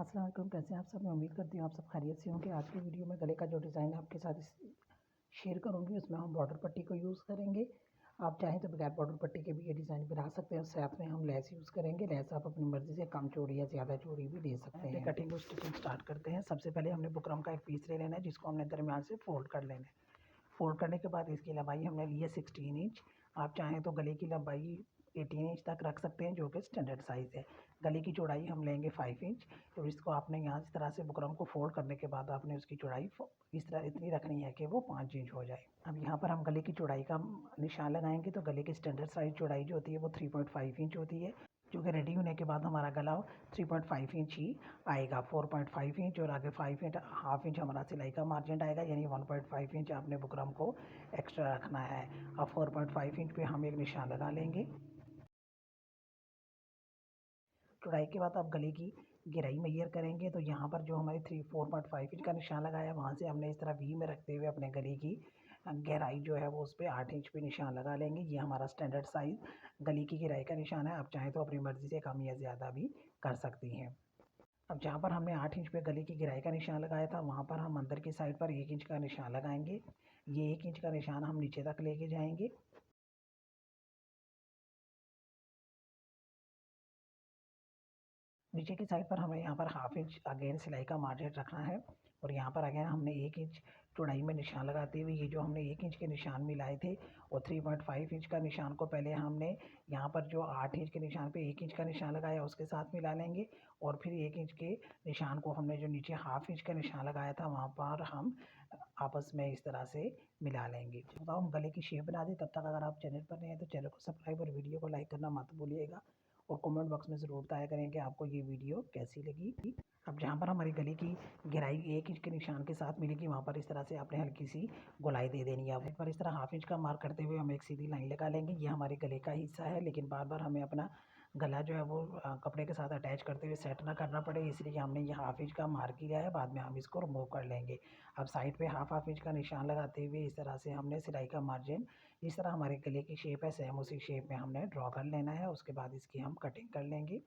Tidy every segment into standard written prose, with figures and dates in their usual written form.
अस्सलाम वालेकुम। कैसे हैं आप सब? मैं उम्मीद करती हूँ आप सब खैरियत से होंगे। आज की वीडियो में गले का जो डिज़ाइन आपके साथ शेयर करूँगी उसमें हम बॉर्डर पट्टी को यूज़ करेंगे। आप चाहें तो बगैर बॉर्डर पट्टी के भी ये डिज़ाइन बना सकते हैं। साथ में हम लेस यूज़ करेंगे। लेस आप अपनी मर्ज़ी से कम चौड़ी या ज़्यादा चौड़ी भी दे सकते हैं। कटिंग और स्टिचिंग स्टार्ट करते हैं। सबसे पहले हमने बुकरम का एक पीस ले लेना है जिसको हमने दरमियान से फोल्ड कर लेना है। फोल्ड करने के बाद इसकी लंबाई हमने ली है 16 इंच। आप चाहें तो गले की लंबाई 18 इंच तक रख सकते हैं जो कि स्टैंडर्ड साइज़ है। गले की चौड़ाई हम लेंगे 5 इंच। तो इसको आपने यहाँ इस तरह से बुकरम को फोल्ड करने के बाद आपने उसकी चौड़ाई इस तरह इतनी रखनी है कि वो 5 इंच हो जाए। अब यहाँ पर हम गले की चौड़ाई का निशान लगाएंगे। तो गले की स्टैंडर्ड साइज़ चौड़ाई जो होती है वो 3.5 इंच होती है, जो कि रेडी होने के बाद हमारा गला 3.5 इंच ही आएगा। 4.5 इंच और आगे 5 इंच हाफ इंच हमारा सिलाई का मार्जिन आएगा, यानी 1.5 इंच आपने बुकरम को एक्स्ट्रा रखना है। अब 4.5 इंच पे हम एक निशान लगा लेंगे। चौड़ाई के बाद आप गले की गहराई मेजर करेंगे। तो यहाँ पर जो हमारी 4.5 इंच का निशान लगाया वहाँ से हमने इस तरह वी में रखते हुए अपने गले की गहराई जो है वो उस पर 8 इंच पे निशान लगा लेंगे। ये हमारा स्टैंडर्ड साइज़ गले की गहराई का निशान है। आप चाहें तो अपनी मर्ज़ी से कम या ज़्यादा भी कर सकती हैं। अब जहाँ पर हमने 8 इंच पे गले की गहराई का निशान लगाया था वहाँ पर हम अंदर की साइड पर 1 इंच का निशान लगाएंगे। ये 1 इंच का निशान हम नीचे तक लेके जाएंगे। नीचे की साइड पर हमें यहाँ पर हाफ इंच अगेन सिलाई का मार्जिन रखना है और यहाँ पर अगेन हमने 1 इंच चौड़ाई में निशान लगाते हुए ये जो हमने 1 इंच के निशान मिलाए थे और 3.5 इंच का निशान को पहले हमने यहाँ पर जो 8 इंच के निशान पे 1 इंच का निशान लगाया उसके साथ मिला लेंगे और फिर 1 इंच के निशान को हमने जो नीचे हाफ इंच का निशान लगाया था वहाँ पर हम आपस में इस तरह से मिला लेंगे। तो हम गले की शेप बना दें। तब तक अगर आप चैनल पर नए हैं तो चैनल को सब्सक्राइब और वीडियो को लाइक करना मत भूलिएगा और कमेंट बॉक्स में ज़रूर बताया करें कि आपको ये वीडियो कैसी लगी। अब जहाँ पर हमारी गले की गहराई 1 इंच के निशान के साथ मिलेगी वहाँ पर इस तरह से आपने हल्की सी गोलाई दे देनी है। अब पर इस तरह हाफ इंच का मार्क करते हुए हम एक सीधी लाइन लगा लेंगे। ये हमारे गले का हिस्सा है, लेकिन बार बार हमें अपना गला जो है वो कपड़े के साथ अटैच करते हुए सेट ना करना पड़े, इसलिए हमने ये हाफ इंच का मार्क किया है। बाद में हम इसको रिमूव कर लेंगे। अब साइड पे हाफ इंच का निशान लगाते हुए इस तरह से हमने सिलाई का मार्जिन जिस तरह हमारे गले की शेप है सेम उसी शेप में हमने ड्रॉ कर लेना है। उसके बाद इसकी हम कटिंग कर लेंगे।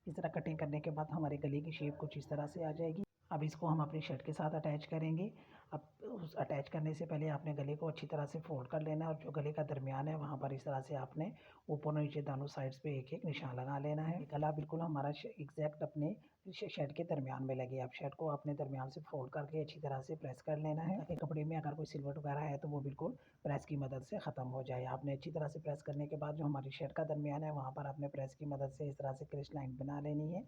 इस तरह कटिंग करने के बाद हमारे गले की शेप कुछ इस तरह से आ जाएगी। अब इसको हम अपनी शर्ट के साथ अटैच करेंगे। अब उस अटैच करने से पहले आपने गले को अच्छी तरह से फोल्ड कर लेना है और जो गले का दरमियान है वहाँ पर इस तरह से आपने ऊपर और नीचे दोनों साइड्स पे एक एक निशान लगा लेना है। गला बिल्कुल हमारा एग्जैक्ट अपने शर्ट के दरमियान में लगे। अब शर्ट को अपने दरमियान से फोल्ड करके अच्छी तरह से प्रेस कर लेना है ताकि कपड़े में अगर कोई सिलवट वगैरह है तो वो बिल्कुल प्रेस की मदद से ख़त्म हो जाए। आपने अच्छी तरह से प्रेस करने के बाद जो हमारी शर्ट का दरमियान है वहाँ पर आपने प्रेस की मदद से इस तरह से क्रिश लाइन बना लेनी है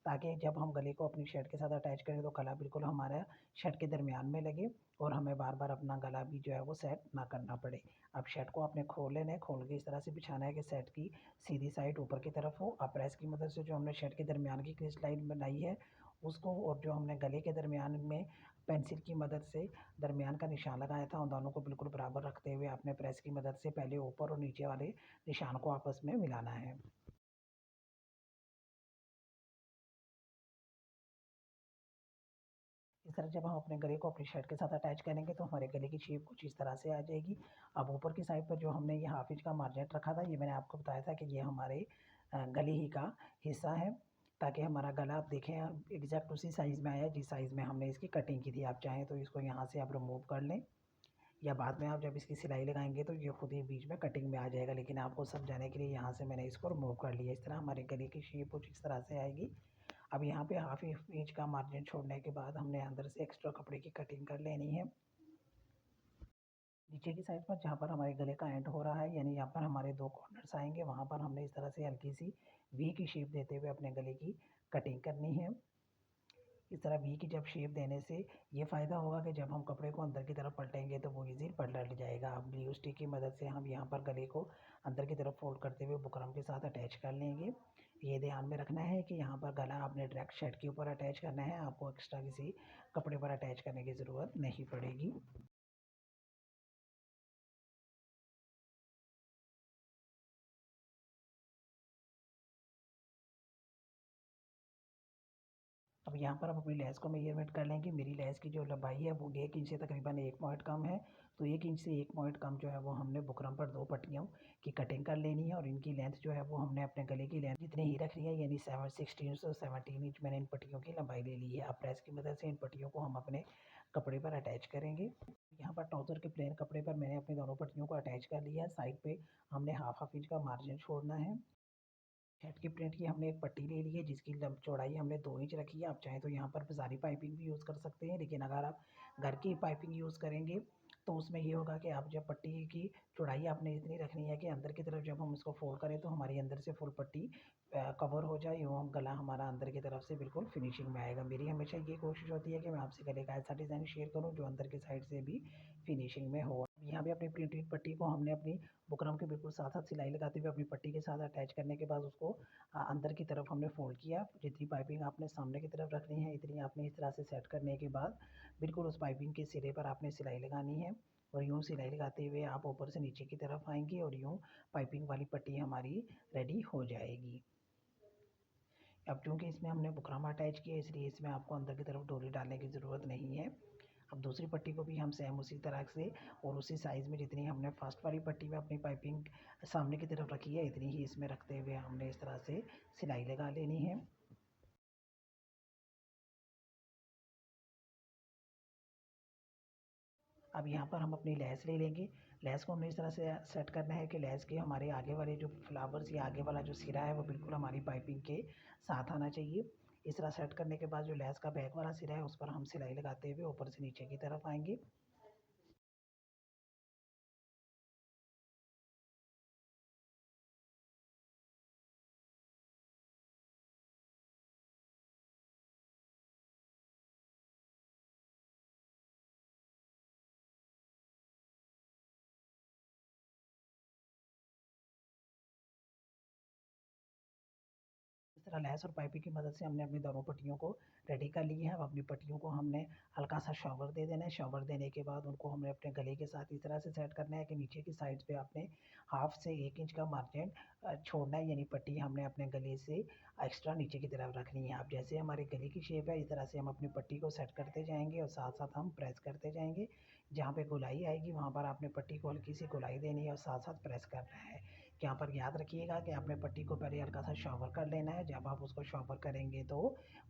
ताकि जब हम गले को अपनी शर्ट के साथ अटैच करें तो गला बिल्कुल हमारा शर्ट के दरमियान में लगे और हमें बार बार अपना गला भी जो है वो सेट ना करना पड़े। अब शर्ट को आपने खोल लेना है, खोल के इस तरह से बिछाना है कि सेट की सीधी साइड ऊपर की तरफ हो। अब प्रेस की मदद से जो हमने शर्ट के दरमियान की क्रिश लाइन बनाई है उसको और जो हमने गले के दरमियान में पेंसिल की मदद से दरमियान का निशान लगाया था उन दोनों को बिल्कुल बराबर रखते हुए आपने प्रेस की मदद से पहले ऊपर और नीचे वाले निशान को आपस में मिलाना है। इस तरह जब हम अपने गले को अपनी शर्ट के साथ अटैच करेंगे तो हमारे गले की शेप कुछ इस तरह से आ जाएगी। अब ऊपर की साइड पर जो हमने ये हाफ इंच का मार्जिन रखा था ये मैंने आपको बताया था कि ये हमारे गले ही का हिस्सा है ताकि हमारा गला आप देखें एग्जैक्ट उसी साइज़ में आया जिस साइज़ में हमने इसकी कटिंग की थी। आप चाहें तो इसको यहाँ से आप रिमूव कर लें या बाद में आप जब इसकी सिलाई लगाएंगे तो ये खुद ही बीच में कटिंग में आ जाएगा, लेकिन आपको समझाने के लिए यहाँ से मैंने इसको रिमूव कर लिया। इस तरह हमारे गले की शेप कुछ इस तरह से आएगी। अब यहाँ पे हाफ इंच का मार्जिन छोड़ने के बाद हमने अंदर से एक्स्ट्रा कपड़े की कटिंग कर लेनी है। नीचे की साइड पर जहाँ पर हमारे गले का एंड हो रहा है यानी यहाँ पर हमारे दो कॉर्नर्स आएंगे वहाँ पर हमने इस तरह से हल्की सी वी की शेप देते हुए अपने गले की कटिंग करनी है। इस तरह वी की जब शेप देने से ये फ़ायदा होगा कि जब हम कपड़े को अंदर की तरफ पलटेंगे तो वो इजी पलट जाएगा। अब ग्लू स्टिक की मदद से हम यहाँ पर गले को अंदर की तरफ फोल्ड करते हुए बुकरम के साथ अटैच कर लेंगे। ये ध्यान में रखना है कि यहाँ पर गला आपने डायरेक्ट शर्ट के ऊपर अटैच करना है, आपको एक्स्ट्रा किसी कपड़े पर अटैच करने की ज़रूरत नहीं पड़ेगी। अब यहाँ पर हम अपनी लेस को मेजरमेंट कर लेंगे। मेरी लेस की जो लंबाई है वो 1 इंच से तकरीबन 1 पॉइंट कम है, तो 1 इंच से 1 पॉइंट कम जो है वो हमने बुकरम पर 2 पट्टियों की कटिंग कर लेनी है और इनकी लेंथ जो है वो हमने अपने गले की लेंथ जितनी ही रखनी है, यानी 16 से 17 इंच मैंने इन पट्टियों की लंबाई ले ली है। अब प्रेस की मदद से इन पट्टियों को हम अपने कपड़े पर अटैच करेंगे। यहाँ पर ट्राउज़र के प्लेन कपड़े पर मैंने अपनी दोनों पट्टियों को अटैच कर लिया है। साइड पे हमने हाफ इंच का मार्जिन छोड़ना है। हेड की प्रिंट की हमने एक पट्टी ले ली है जिसकी चौड़ाई हमने 2 इंच रखी है। आप चाहें तो यहाँ पर बाज़ारी पाइपिंग भी यूज़ कर सकते हैं, लेकिन अगर आप घर की पाइपिंग यूज़ करेंगे तो उसमें ये होगा कि आप जब पट्टी की चौड़ाई आपने इतनी रखनी है कि अंदर की तरफ जब हम इसको फोल्ड करें तो हमारी अंदर से फुल पट्टी कवर हो जाए एवं गला हमारा अंदर की तरफ से बिल्कुल फिनिशिंग में आएगा। मेरी हमेशा ये कोशिश होती है कि मैं आपसे गले का ऐसा डिज़ाइन शेयर करूँ जो अंदर की साइड से भी फिनिशिंग में हो। यहाँ पे अपनी प्रिंटेड पट्टी को हमने अपनी बुकरम के बिल्कुल साथ साथ सिलाई लगाते हुए अपनी पट्टी के साथ अटैच करने के बाद उसको अंदर की तरफ हमने फोल्ड किया। जितनी पाइपिंग आपने सामने की तरफ रखनी है इतनी आपने इस तरह से सेट करने के बाद बिल्कुल उस पाइपिंग के सिरे पर आपने सिलाई लगानी है और यूँ सिलाई लगाते हुए आप ऊपर से नीचे की तरफ आएंगे और यूँ पाइपिंग वाली पट्टी हमारी रेडी हो जाएगी। अब चूँकि इसमें हमने बुकरम अटैच किया इसलिए इसमें आपको अंदर की तरफ डोरी डालने की ज़रूरत नहीं है। अब दूसरी पट्टी को भी हम सेम उसी तरह से और उसी साइज़ में जितनी हमने फर्स्ट वाली पट्टी में अपनी पाइपिंग सामने की तरफ रखी है इतनी ही इसमें रखते हुए हमने इस तरह से सिलाई लगा लेनी है। अब यहाँ पर हम अपनी लैस ले लेंगे। लैस को हमने इस तरह से सेट करना है कि लैस के हमारे आगे वाले जो फ्लावर्स या आगे वाला जो सिरा है वो बिल्कुल हमारी पाइपिंग के साथ आना चाहिए। इस तरह सेट करने के बाद जो लैस का बैक वाला सिरा है उस पर हम सिलाई लगाते हुए ऊपर से नीचे की तरफ आएंगे। इस तरह लैस और पाइपिंग की मदद से हमने अपनी दोनों पट्टियों को रेडी कर ली है। अब अपनी पट्टियों को हमने हल्का सा शॉवर दे देना है। शॉवर देने के बाद उनको हमने अपने गले के साथ इस तरह से सेट करना है कि नीचे की साइड पे आपने हाफ से 1 इंच का मार्जिन छोड़ना है, यानी पट्टी हमने अपने गले से एक्स्ट्रा नीचे की तरफ रखनी है। अब जैसे हमारे गले की शेप है इस तरह से हम अपनी पट्टी को सेट करते जाएंगे और साथ साथ हम प्रेस करते जाएंगे। जहाँ पे गोलाई आएगी वहाँ पर आपने पट्टी को हल्की सी गोलाई देनी है और साथ साथ प्रेस करना है। यहाँ पर याद रखिएगा कि आपने पट्टी को पहले हल्का सा शॉवर कर लेना है। जब आप उसको शॉवर करेंगे तो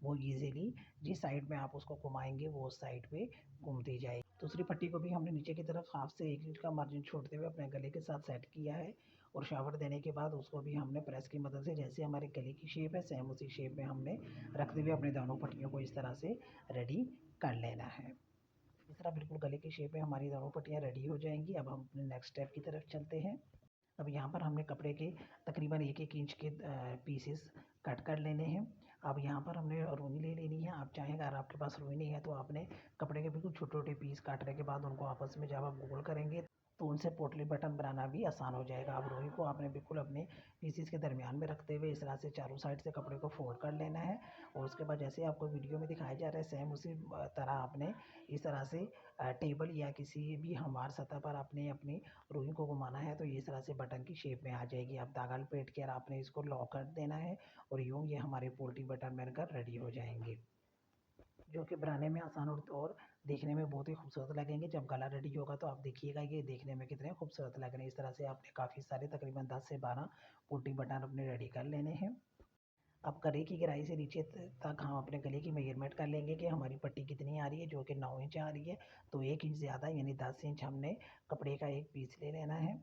वो ईज़िली जिस साइड में आप उसको घुमाएंगे वो उस साइड पे घूमती जाएगी। दूसरी पट्टी को भी हमने नीचे की तरफ हाफ से 1 इंच का मार्जिन छोड़ते हुए अपने गले के साथ सेट किया है और शॉवर देने के बाद उसको भी हमने प्रेस की मदद से जैसे हमारे गले की शेप है सेम उसी शेप में हमने रखते हुए अपने दोनों पट्टियों को इस तरह से रेडी कर लेना है। इस तरह बिल्कुल गले की शेप में हमारी दोनों पट्टियाँ रेडी हो जाएंगी। अब हम अपने नेक्स्ट स्टेप की तरफ चलते हैं। अब यहाँ पर हमने कपड़े के तकरीबन 1-1 इंच के पीसेस कट कर लेने हैं। अब यहाँ पर हमने रुई ले लेनी है। आप चाहें अगर आपके पास रुई नहीं है तो आपने कपड़े के बिल्कुल छोटे-छोटे पीस काटने के बाद उनको आपस में जब आप गोल करेंगे तो उनसे पोटली बटन बनाना भी आसान हो जाएगा। अब रुई को आपने बिल्कुल अपने पीसेस के दरमियान में रखते हुए इस तरह से चारों साइड से कपड़े को फोल्ड कर लेना है और उसके बाद जैसे आपको वीडियो में दिखाया जा रहा है सेम उसी तरह आपने इस तरह से टेबल या किसी भी हमवार सतह पर आपने अपनी रुई को घुमाना है तो ये इस तरह से बटन की शेप में आ जाएगी। अब धागा लपेट कर आपने इसको लॉक कर देना है और यूँ ये हमारे पोल्ट्री बटन बनकर रेडी हो जाएंगे, जो कि बनाने में आसान और देखने में बहुत ही खूबसूरत लगेंगे। जब गला रेडी होगा तो आप देखिएगा ये देखने में कितने खूबसूरत लग रहे हैं। इस तरह से आपने काफ़ी सारे तकरीबन 10 से 12 पोल्ट्री बटन अपने रेडी कर लेने हैं। अब गले की गहराई से नीचे तक हम अपने गले की मेजरमेंट कर लेंगे कि हमारी पट्टी कितनी आ रही है, जो कि 9 इंच आ रही है। तो 1 इंच ज़्यादा यानी 10 इंच हमने कपड़े का एक पीस ले लेना है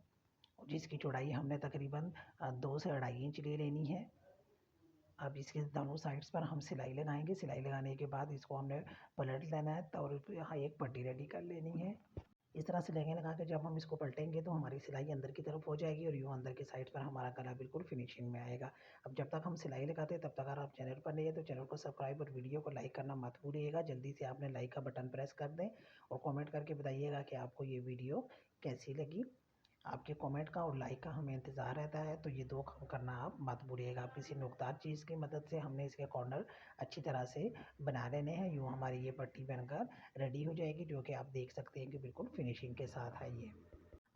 जिसकी चौड़ाई हमने तकरीबन 2 से 2.5 इंच ले लेनी है। अब इसके दोनों साइड्स पर हम सिलाई लगाएंगे। सिलाई लगाने के बाद इसको हमने पलट लेना है और यहाँ एक पट्टी रेडी कर लेनी है। इस तरह से सिलाई लगा के जब हम इसको पलटेंगे तो हमारी सिलाई अंदर की तरफ हो जाएगी और यूँ अंदर की साइड पर हमारा गला बिल्कुल फिनिशिंग में आएगा। अब जब तक हम सिलाई लगाते हैं तब तक अगर आप चैनल पर नहीं है तो चैनल को सब्सक्राइब और वीडियो को लाइक करना मत भूलिएगा। जल्दी से आपने लाइक का बटन प्रेस कर दें और कमेंट करके बताइएगा कि आपको ये वीडियो कैसी लगी। आपके कमेंट का और लाइक का हमें इंतज़ार रहता है, तो ये 2 काम करना आप मत भूलिएगा। आप किसी नुकदार चीज़ की मदद से हमने इसके कॉर्नर अच्छी तरह से बना लेने हैं। यूँ हमारी ये पट्टी बनकर रेडी हो जाएगी, जो कि आप देख सकते हैं कि बिल्कुल फिनिशिंग के साथ है ये।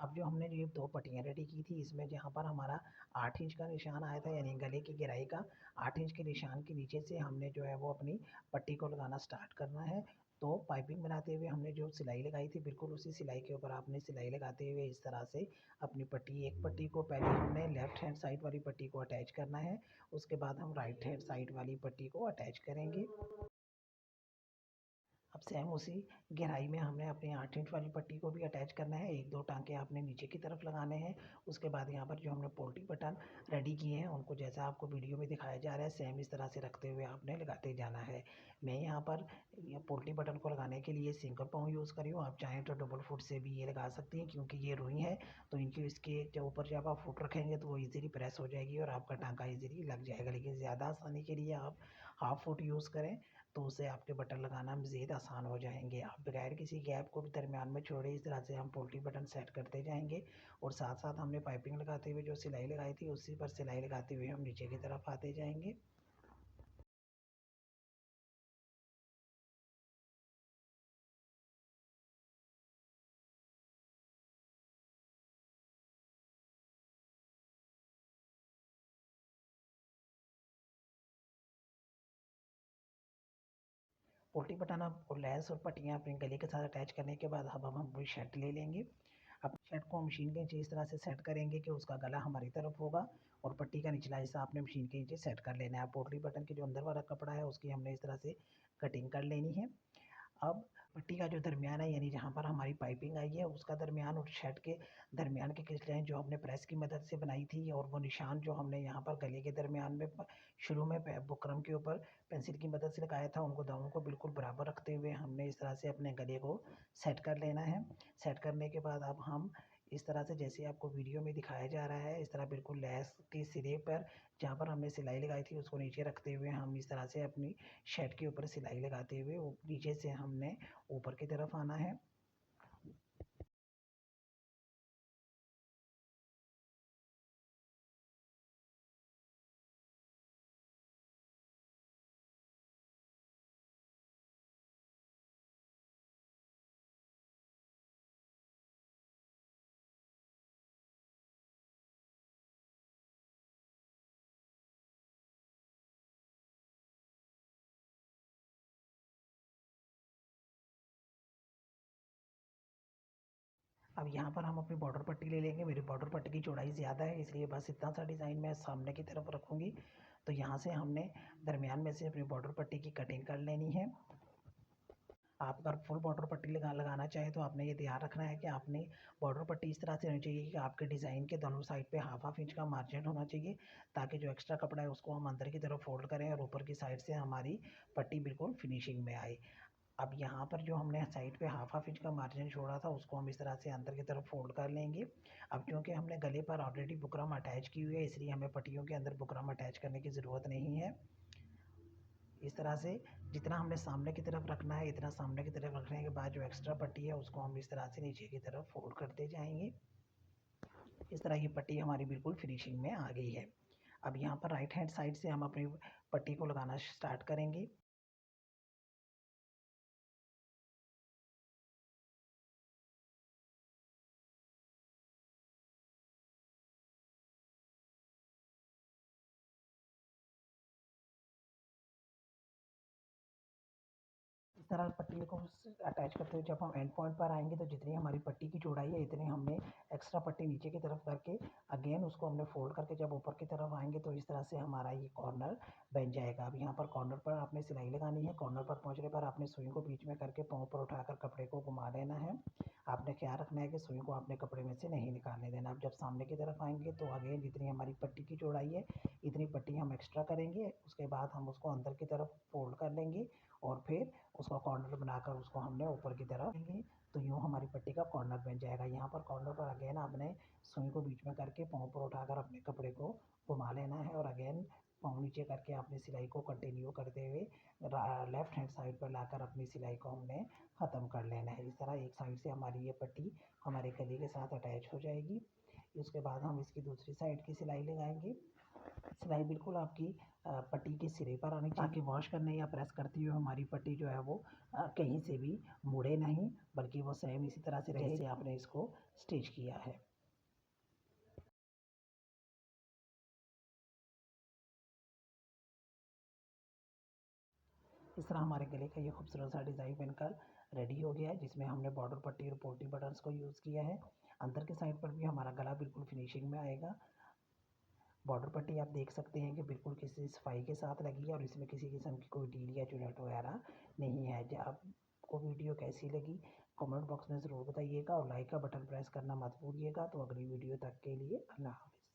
अब जो हमने ये 2 पट्टियाँ रेडी की थी इसमें जहाँ पर हमारा 8 इंच का निशान आया था यानी गले की गहराई का 8 इंच के निशान के नीचे से हमने जो है वो अपनी पट्टी को लगाना स्टार्ट करना है। तो पाइपिंग बनाते हुए हमने जो सिलाई लगाई थी बिल्कुल उसी सिलाई के ऊपर आपने सिलाई लगाते हुए इस तरह से अपनी पट्टी, एक पट्टी को पहले हमने लेफ़्ट हैंड साइड वाली पट्टी को अटैच करना है, उसके बाद हम राइट हैंड साइड वाली पट्टी को अटैच करेंगे। अब सेम उसी गहराई में हमने अपनी 8 इंच वाली पट्टी को भी अटैच करना है। 1-2 टाँके आपने नीचे की तरफ लगाने हैं। उसके बाद यहाँ पर जो हमने पोल्टी बटन रेडी किए हैं उनको जैसा आपको वीडियो में दिखाया जा रहा है सेम इस तरह से रखते हुए आपने लगाते जाना है। मैं यहाँ पर ये पोल्टी बटन को लगाने के लिए सिंगल पाँव यूज़ कर रही हूँ। आप चाहें तो डबल फुट से भी ये लगा सकती हैं, क्योंकि ये रुई है तो इनकी इसके जो ऊपर जब आप फुट रखेंगे तो वो ईज़िली प्रेस हो जाएगी और आपका टाँका ईज़िली लग जाएगा। लेकिन ज़्यादा आसानी के लिए आप हाफ फुट यूज़ करें तो उससे आपके बटन लगाना मज़ीद आसान हो जाएंगे। आप बगैर किसी गैप को भी दरमियान में छोड़े इस तरह से हम पोल्टी बटन सेट करते जाएंगे और साथ साथ हमने पाइपिंग लगाते हुए जो सिलाई लगाई थी उसी पर सिलाई लगाते हुए हम नीचे की तरफ आते जाएंगे। पोल्टी बटन अब और लैस और पट्टियाँ अपने गले के साथ अटैच करने के बाद अब हम अपनी शर्ट ले लेंगे। अब शर्ट को मशीन के नीचे इस तरह से सेट करेंगे कि उसका गला हमारी तरफ होगा और पट्टी का निचला हिस्सा आपने मशीन के नीचे सेट कर लेना है। पोल्ट्री बटन के जो अंदर वाला कपड़ा है उसकी हमने इस तरह से कटिंग कर लेनी है। अब पट्टी का जो दरमियान है यानी जहाँ पर हमारी पाइपिंग आई है उसका दरमियान और शर्ट के दरमियान की किस लाइन जो हमने प्रेस की मदद से बनाई थी और वो निशान जो हमने यहाँ पर गले के दरमियान में शुरू में बुकरम के ऊपर पेंसिल की मदद से लगाया था उनको दोनों को बिल्कुल बराबर रखते हुए हमने इस तरह से अपने गले को सेट कर लेना है। सेट करने के बाद अब हम इस तरह से जैसे आपको वीडियो में दिखाया जा रहा है इस तरह बिल्कुल लैस के सिरे पर जहाँ पर हमने सिलाई लगाई थी उसको नीचे रखते हुए हम इस तरह से अपनी शर्ट के ऊपर सिलाई लगाते हुए नीचे से हमने ऊपर की तरफ आना है। अब यहाँ पर हम अपनी बॉर्डर पट्टी ले लेंगे। मेरी बॉर्डर पट्टी की चौड़ाई ज़्यादा है इसलिए बस इतना सा डिज़ाइन मैं सामने की तरफ रखूँगी। तो यहाँ से हमने दरमियान में से अपनी बॉर्डर पट्टी की कटिंग कर लेनी है। आप अगर फुल बॉर्डर पट्टी लगाना चाहें तो आपने ये ध्यान रखना है कि आपने बॉर्डर पट्टी इस तरह से होनी चाहिए कि आपके डिज़ाइन के दोनों साइड पे हाफ हाफ इंच का मार्जिन होना चाहिए, ताकि जो एक्स्ट्रा कपड़ा है उसको हम अंदर की तरफ फोल्ड करें और ऊपर की साइड से हमारी पट्टी बिल्कुल फिनिशिंग में आए। अब यहाँ पर जो हमने साइड पे हाफ हाफ इंच का मार्जिन छोड़ा था उसको हम इस तरह से अंदर की तरफ फोल्ड कर लेंगे। अब क्योंकि हमने गले पर ऑलरेडी बुकरम अटैच की हुई है इसलिए हमें पट्टियों के अंदर बुकरम अटैच करने की ज़रूरत नहीं है। इस तरह से जितना हमने सामने की तरफ रखना है इतना सामने की तरफ रखने के बाद जो एक्स्ट्रा पट्टी है उसको हम इस तरह से नीचे की तरफ फोल्ड करते जाएंगे। इस तरह की पट्टी हमारी बिल्कुल फिनिशिंग में आ गई है। अब यहाँ पर राइट हैंड साइड से हम अपनी पट्टी को लगाना स्टार्ट करेंगे। इस तरह पट्टी को अटैच करते हुए जब हम एंड पॉइंट पर आएंगे तो जितनी हमारी पट्टी की चौड़ाई है इतनी हमने एक्स्ट्रा पट्टी नीचे की तरफ करके अगेन उसको हमने फोल्ड करके जब ऊपर की तरफ आएंगे तो इस तरह से हमारा ये कॉर्नर बन जाएगा। अब यहाँ पर कॉर्नर पर आपने सिलाई लगानी है। कॉर्नर पर पहुँचने पर आपने सुई को बीच में करके पाँव पर उठाकर कपड़े को घुमा देना है। आपने ख्याल रखना है कि सुई को आपने कपड़े में से नहीं निकालने देना। अब जब सामने की तरफ आएंगे तो अगेन जितनी हमारी पट्टी की चौड़ाई है इतनी पट्टी हम एक्स्ट्रा करेंगे। उसके बाद हम उसको अंदर की तरफ फोल्ड कर लेंगे और फिर उसका कॉर्नर बनाकर उसको हमने ऊपर की तरफ लेंगे तो यूँ हमारी पट्टी का कॉर्नर बन जाएगा। यहाँ पर कॉर्नर पर अगेन आपने सुई को बीच में करके पाँव पर उठाकर अपने कपड़े को घुमा लेना है और अगेन पाँव नीचे करके अपनी सिलाई को कंटिन्यू करते हुए लेफ्ट हैंड साइड पर लाकर अपनी सिलाई को हमने ख़त्म कर लेना है। इस तरह एक साइड से हमारी ये पट्टी हमारे गले के साथ अटैच हो जाएगी। उसके बाद हम इसकी दूसरी साइड की सिलाई लगाएंगे। सिलाई बिल्कुल आपकी पट्टी के सिरे पर आनी चाहिए ताकि वॉश करने या प्रेस करते हुए हमारी पट्टी जो है वो कहीं से भी मुड़े नहीं, बल्कि वो सेम इसी तरह से रहे जैसे आपने इसको स्टिच किया है। इस तरह हमारे गले का ये खूबसूरत सा डिज़ाइन बनकर रेडी हो गया है, जिसमें हमने बॉर्डर पट्टी और पोल्टी बटन्स को यूज़ किया है। अंदर के साइड पर भी हमारा गला बिल्कुल फिनिशिंग में आएगा। बॉर्डर पट्टी आप देख सकते हैं कि बिल्कुल किसी सफाई के साथ लगी है और इसमें किसी किस्म की कोई ढील या चुन्नट वगैरह नहीं है। जब आपको वीडियो कैसी लगी कमेंट बॉक्स में ज़रूर बताइएगा और लाइक का बटन प्रेस करना मत भूलिएगा। तो अगली वीडियो तक के लिए अल्लाह हाफ़िज़।